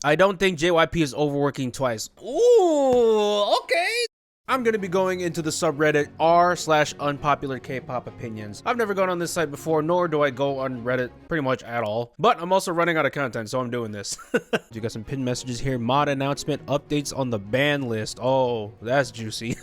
I don't think JYP is overworking Twice. Ooh, okay. I'm gonna be going into the subreddit r/unpopularkpopopinions. I've never gone on this site before, nor do I go on Reddit pretty much at all. But I'm also running out of content, so I'm doing this. You got some pinned messages here. Mod announcement, updates on the ban list. Oh, that's juicy.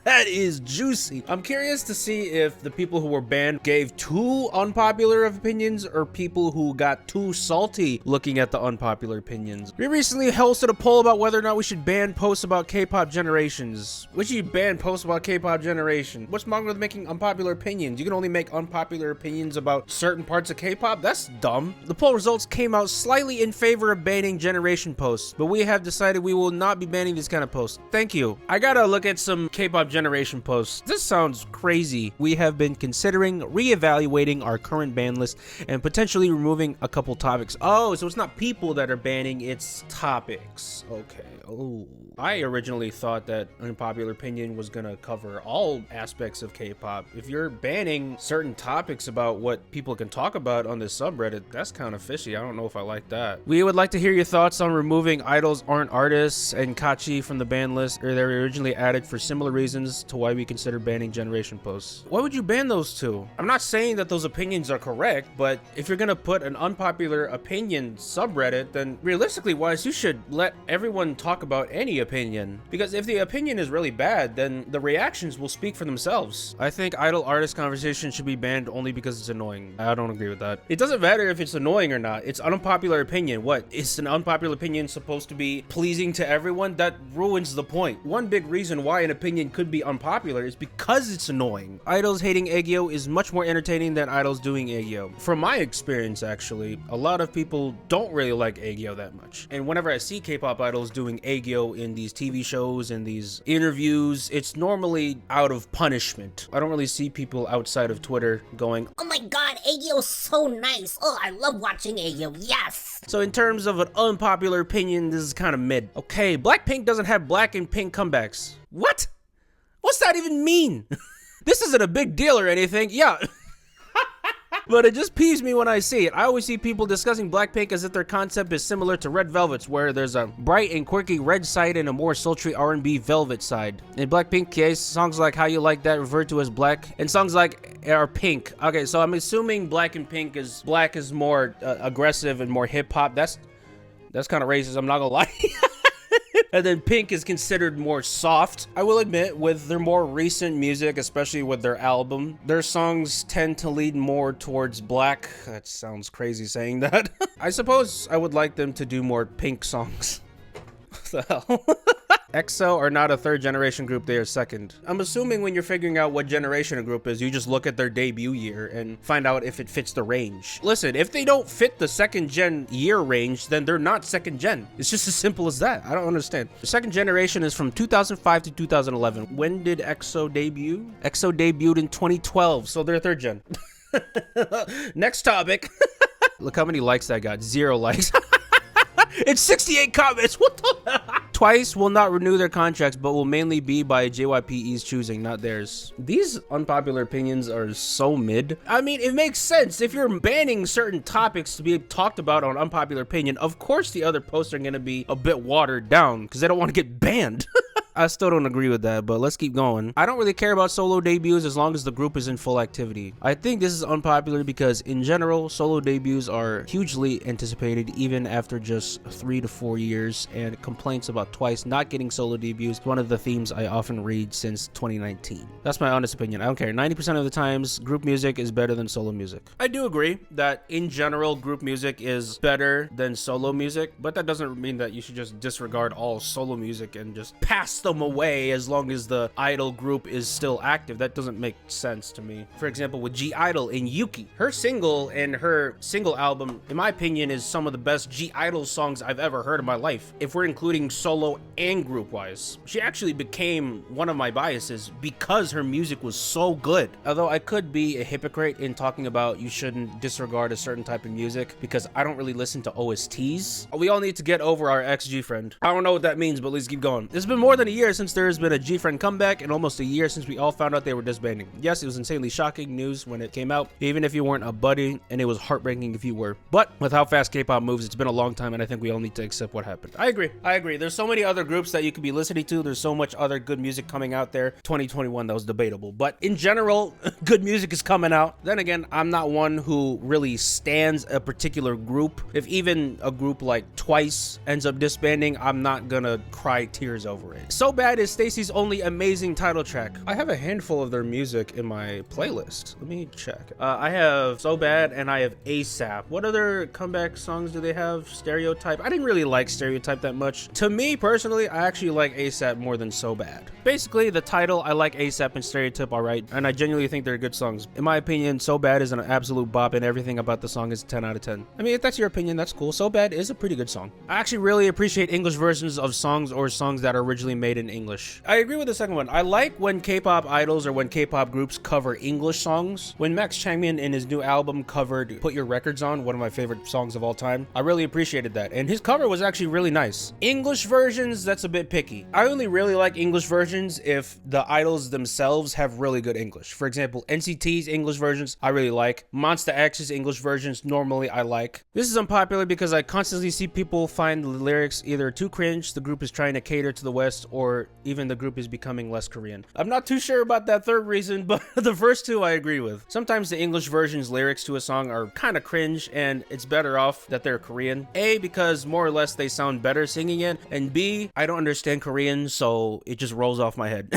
That is juicy. I'm curious to see if the people who were banned gave too unpopular of opinions or people who got too salty looking at the unpopular opinions. We recently hosted a poll about whether or not we should ban posts about K-pop generations. We should ban posts about K-pop generation. What's wrong with making unpopular opinions? You can only make unpopular opinions about certain parts of K-pop? That's dumb. The poll results came out slightly in favor of banning generation posts, but we have decided we will not be banning these kind of posts. Thank you. I gotta look at some K-pop generation posts. This sounds crazy. We have been considering reevaluating our current ban list and potentially removing a couple topics. Oh, so it's not people that are banning, it's topics. Okay. Oh, I originally thought that unpopular opinion was gonna cover all aspects of K-pop. If you're banning certain topics about what people can talk about on this subreddit, that's kind of fishy. I don't know if I like that. We would like to hear your thoughts on removing idols aren't artists and Kachi from the ban list, or they were originally added for similar reasons to why we consider banning generation posts. Why would you ban those two? I'm not saying that those opinions are correct, but if you're gonna put an unpopular opinion subreddit, then realistically wise, you should let everyone talk about any opinion. Because if the opinion is really bad, then the reactions will speak for themselves. I think idol artist conversation should be banned only because it's annoying. I don't agree with that. It doesn't matter if it's annoying or not. It's an unpopular opinion. What? Is an unpopular opinion supposed to be pleasing to everyone? That ruins the point. One big reason why an opinion could be unpopular is because it's annoying. Idols hating Aegyo is much more entertaining than idols doing Aegyo. From my experience, actually, a lot of people don't really like Aegyo that much. And whenever I see K-pop idols doing Aegyo in these TV shows and these interviews, it's normally out of punishment. I don't really see people outside of Twitter going, "Oh my god, Aegyo's so nice. Oh, I love watching Aegyo, yes." So in terms of an unpopular opinion, this is kind of mid. Okay, Blackpink doesn't have black and pink comebacks. What? What's that even mean? This isn't a big deal or anything. Yeah. But it just peeves me when I see it. I always see people discussing Blackpink as if their concept is similar to Red Velvet's, where there's a bright and quirky red side and a more sultry R&B Velvet side. In Blackpink's case, songs like How You Like That referred to as black, and songs like are pink. Okay, so I'm assuming black and pink is black is more aggressive and more hip-hop. That's kind of racist, I'm not gonna lie. And then pink is considered more soft. I will admit, with their more recent music, especially with their album, their songs tend to lead more towards black. That sounds crazy saying that. I suppose I would like them to do more pink songs. What the hell? EXO are not a third generation group, they are second. I'm assuming when you're figuring out what generation a group is, you just look at their debut year and find out if it fits the range. Listen, if they don't fit the second gen year range, then they're not second gen. It's just as simple as that. I don't understand. The second generation is from 2005 to 2011. When did EXO debut? EXO debuted in 2012, so they're third gen. Next topic. Look how many likes that got. 0 likes. It's 68 comments. What the? Twice will not renew their contracts, but will mainly be by JYPE's choosing, not theirs. These unpopular opinions are so mid. I mean, it makes sense. If you're banning certain topics to be talked about on unpopular opinion, of course the other posts are going to be a bit watered down because they don't want to get banned. I still don't agree with that, but let's keep going. I don't really care about solo debuts as long as the group is in full activity. I think this is unpopular because in general, solo debuts are hugely anticipated even after just 3 to 4 years, and complaints about Twice not getting solo debuts is one of the themes I often read since 2019. That's my honest opinion. I don't care. 90% of the times, group music is better than solo music. I do agree that in general, group music is better than solo music, but that doesn't mean that you should just disregard all solo music and just pass them away as long as the idol group is still active. That doesn't make sense to me. For example, with G-Idol and Yuki, her single and her single album, in my opinion, is some of the best G-Idol songs I've ever heard in my life, if we're including solo and group wise. She actually became one of my biases because her music was so good. Although I could be a hypocrite in talking about you shouldn't disregard a certain type of music because I don't really listen to OSTs. We all need to get over our XG friend. I don't know what that means, but let's keep going. It's been more than a year since there has been a G-Friend comeback and almost a year since we all found out they were disbanding. Yes, it was insanely shocking news when it came out, even if you weren't a buddy, and it was heartbreaking if you were. But with how fast K-pop moves, it's been a long time, and I think we all need to accept what happened. I agree. There's so many other groups that you could be listening to. There's so much other good music coming out there. 2021, that was debatable. But in general, good music is coming out. Then again, I'm not one who really stands a particular group. If even a group like Twice ends up disbanding, I'm not gonna cry tears over it. So Bad is Stacey's only amazing title track. I have a handful of their music in my playlist. Let me check. I have So Bad and I have ASAP. What other comeback songs do they have? Stereotype. I didn't really like Stereotype that much. To me personally, I actually like ASAP more than So Bad. Basically, the title, I like ASAP and Stereotype alright, and I genuinely think they're good songs. In my opinion, So Bad is an absolute bop, and everything about the song is 10 out of 10. I mean, if that's your opinion, that's cool. So Bad is a pretty good song. I actually really appreciate English versions of songs or songs that are originally made in English. I agree with the second one. I like when K-pop idols or when K-pop groups cover English songs. When Max Changmin in his new album covered Put Your Records On, one of my favorite songs of all time, I really appreciated that, and his cover was actually really nice. English versions, that's a bit picky. I only really like English versions if the idols themselves have really good English. For example, NCT's English versions, I really like. Monsta X's English versions, normally I like. This is unpopular because I constantly see people find the lyrics either too cringe, the group is trying to cater to the West, or even the group is becoming less Korean. I'm not too sure about that third reason, but the first two I agree with. Sometimes the English version's lyrics to a song are kind of cringe, and it's better off that they're Korean. A, because more or less they sound better singing it, and B, I don't understand Korean, so it just rolls off my head.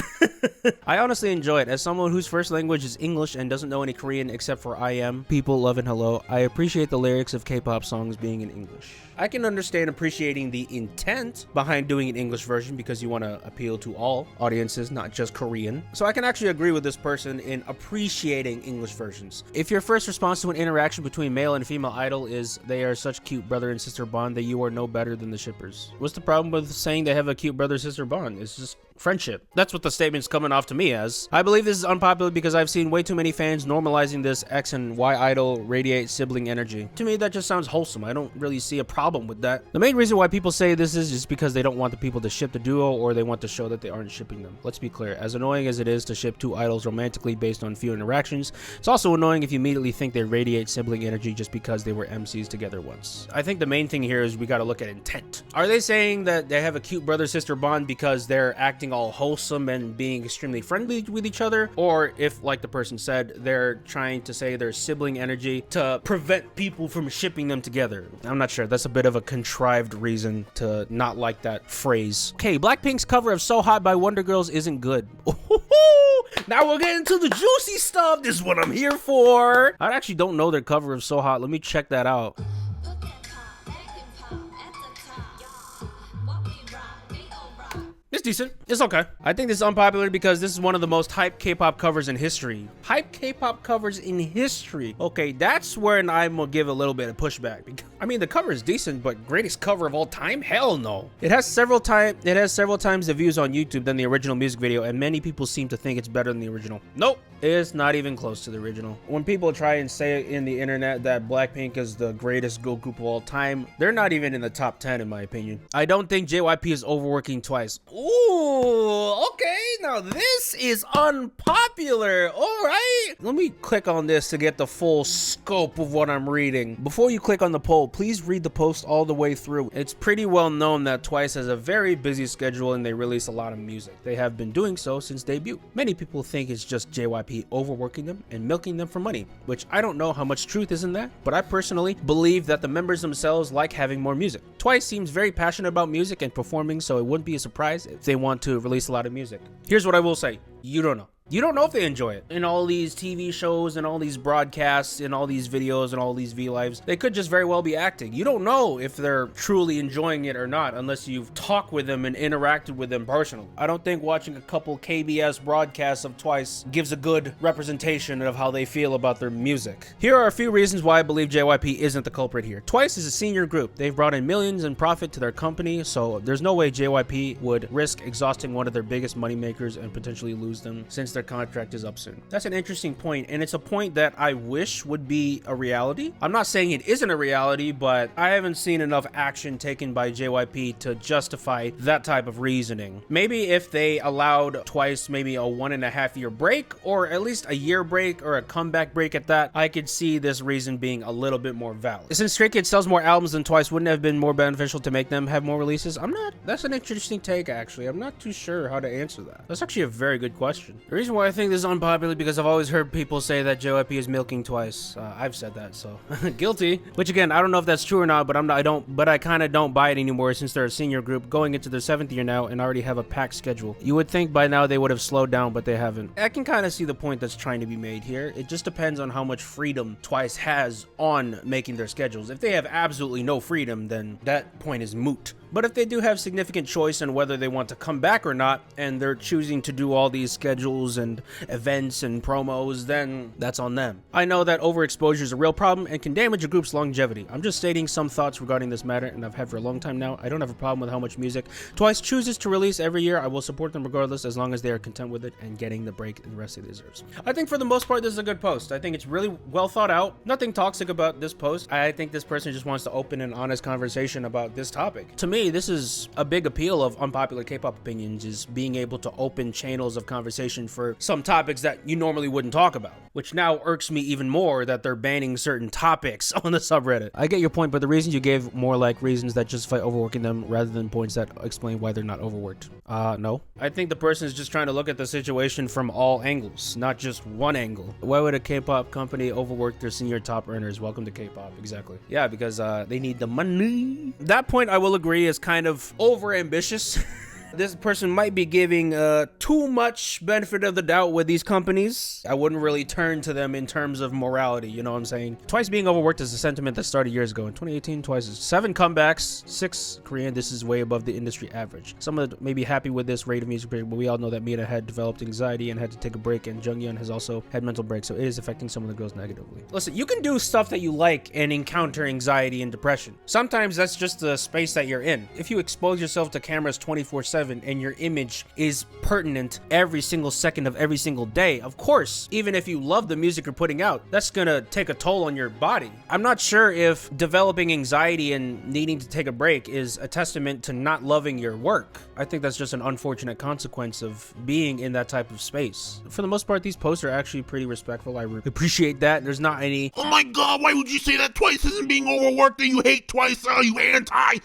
I honestly enjoy it. As someone whose first language is English and doesn't know any Korean except for I am, people, love, and hello, I appreciate the lyrics of K-pop songs being in English. I can understand appreciating the intent behind doing an English version because you want to appeal to all audiences, not just Korean. So I can actually agree with this person in appreciating English versions. If your first response to an interaction between male and female idol is they are such cute brother and sister bond that you are no better than the shippers, what's the problem with saying they have a cute brother-sister bond? It's just friendship. That's what the statement's coming off to me as. I believe this is unpopular because I've seen way too many fans normalizing this X and Y idol radiate sibling energy. To me, that just sounds wholesome. I don't really see a problem with that. The main reason why people say this is just because they don't want the people to ship the duo, or they want to show that they aren't shipping them. Let's be clear, as annoying as it is to ship two idols romantically based on few interactions, it's also annoying if you immediately think they radiate sibling energy just because they were MCs together once. I think the main thing here is we gotta look at intent. Are they saying that they have a cute brother-sister bond because they're acting all wholesome and being extremely friendly with each other? Or if, like the person said, they're trying to say there's sibling energy to prevent people from shipping them together? I'm not sure. That's a bit of a contrived reason to not like that phrase. Okay, Blackpink's cover of So Hot by Wonder Girls isn't good. Now we're getting to the juicy stuff. This is what I'm here for. I actually don't know their cover of So Hot. Let me check that out. It's decent. It's okay. I think this is unpopular because this is one of the most hyped K-pop covers in history. Hyped K-pop covers in history. Okay, that's where I'm gonna give a little bit of pushback. I mean, the cover is decent, but greatest cover of all time? Hell no. It has several times the views on YouTube than the original music video, and many people seem to think it's better than the original. Nope. It's not even close to the original. When people try and say in the internet that Blackpink is the greatest girl group of all time, they're not even in the top 10 in my opinion. I don't think JYP is overworking Twice. Ooh, okay, now this is unpopular. All right, let me click on this to get the full scope of what I'm reading. Before you click on the poll, please read the post all the way through. It's pretty well known that Twice has a very busy schedule and they release a lot of music. They have been doing so since debut. Many people think it's just JYP overworking them and milking them for money, which I don't know how much truth is in that, but I personally believe that the members themselves like having more music. Twice seems very passionate about music and performing, so it wouldn't be a surprise if they want to release a lot of music. Here's what I will say. You don't know. You don't know if they enjoy it. In all these TV shows and all these broadcasts and all these videos and all these V-Lives, they could just very well be acting. You don't know if they're truly enjoying it or not unless you've talked with them and interacted with them personally. I don't think watching a couple KBS broadcasts of Twice gives a good representation of how they feel about their music. Here are a few reasons why I believe JYP isn't the culprit here. Twice is a senior group. They've brought in millions in profit to their company, so there's no way JYP would risk exhausting one of their biggest moneymakers and potentially lose them, since their contract is up soon. That's an interesting point, and it's a point that I wish would be a reality. I'm not saying it isn't a reality, but I haven't seen enough action taken by JYP to justify that type of reasoning. Maybe if they allowed Twice maybe a 1.5 year break, or at least a year break, or a comeback break at that, I could see this reason being a little bit more valid. Since Stray Kids sells more albums than Twice, wouldn't it have been more beneficial to make them have more releases? That's an interesting take, actually. I'm not too sure how to answer that. That's actually a very good question. The reason why I think this is unpopular because I've always heard people say that JYP is milking Twice. I've said that, so guilty. Which again, I don't know if that's true or not, but I kind of don't buy it anymore since they're a senior group going into their 7th year now and already have a packed schedule. You would think by now they would have slowed down, but they haven't. I can kind of see the point that's trying to be made here. It just depends on how much freedom Twice has on making their schedules. If they have absolutely no freedom, then that point is moot. But if they do have significant choice on whether they want to come back or not, and they're choosing to do all these schedules and events and promos, then that's on them. I know that overexposure is a real problem and can damage a group's longevity. I'm just stating some thoughts regarding this matter, and I've had for a long time now. I don't have a problem with how much music Twice chooses to release every year. I will support them regardless, as long as they are content with it and getting the break the rest of deserves. I think for the most part, this is a good post. I think it's really well thought out. Nothing toxic about this post. I think this person just wants to open an honest conversation about this topic. To me, this is a big appeal of unpopular K-pop opinions, is being able to open channels of conversation for some topics that you normally wouldn't talk about, which now irks me even more that they're banning certain topics on the subreddit. I get your point, but the reasons you gave more like reasons that justify overworking them rather than points that explain why they're not overworked. No. I think the person is just trying to look at the situation from all angles, not just one angle. Why would a K-pop company overwork their senior top earners? Welcome to K-pop. Exactly. Yeah, because they need the money. That point I will agree is kind of over ambitious. This person might be giving too much benefit of the doubt with these companies. I wouldn't really turn to them in terms of morality, you know what I'm saying? Twice being overworked is a sentiment that started years ago. In 2018, Twice's 7 comebacks, 6 Korean. This is way above the industry average. Some of may be happy with this rate of music break, but we all know that Mina had developed anxiety and had to take a break, and Junghyun has also had mental breaks, so it is affecting some of the girls negatively. Listen, you can do stuff that you like and encounter anxiety and depression. Sometimes that's just the space that you're in. If you expose yourself to cameras 24/7 and your image is pertinent every single second of every single day, of course, even if you love the music you're putting out, that's gonna take a toll on your body. I'm not sure if developing anxiety and needing to take a break is a testament to not loving your work. I think that's just an unfortunate consequence of being in that type of space. For the most part, these posts are actually pretty respectful. I appreciate that. There's not any, "Oh my god, why would you say that Twice isn't being overworked and you hate Twice? Oh, you anti!"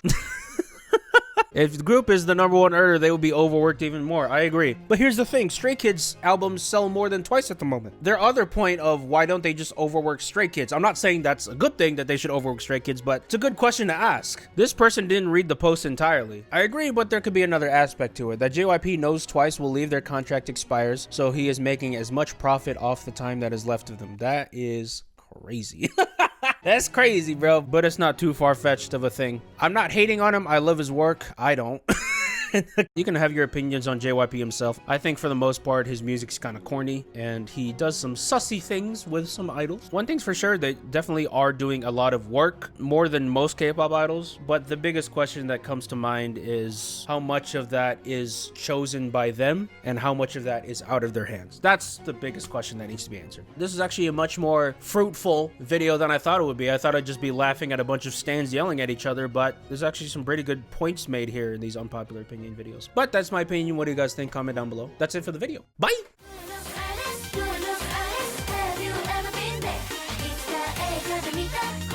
If the group is the #1 earner, they will be overworked even more. I agree. But here's the thing. Stray Kids albums sell more than Twice at the moment. Their other point of why don't they just overwork Stray Kids? I'm not saying that's a good thing that they should overwork Stray Kids, but it's a good question to ask. This person didn't read the post entirely. I agree, but there could be another aspect to it. That JYP knows Twice will leave, their contract expires, so he is making as much profit off the time that is left of them. That is crazy. That's crazy, bro, but it's not too far-fetched of a thing. I'm not hating on him. I love his work. I don't. You can have your opinions on JYP himself. I think for the most part, his music's kind of corny, and he does some sussy things with some idols. One thing's for sure, they definitely are doing a lot of work, more than most K-pop idols, but the biggest question that comes to mind is how much of that is chosen by them, and how much of that is out of their hands. That's the biggest question that needs to be answered. This is actually a much more fruitful video than I thought it would be. I thought I'd just be laughing at a bunch of stans yelling at each other, but there's actually some pretty good points made here in these unpopular opinions videos. But that's my opinion. What do you guys think? Comment down below. That's it for the video. Bye! Have you ever been there? It's the edge of the meter.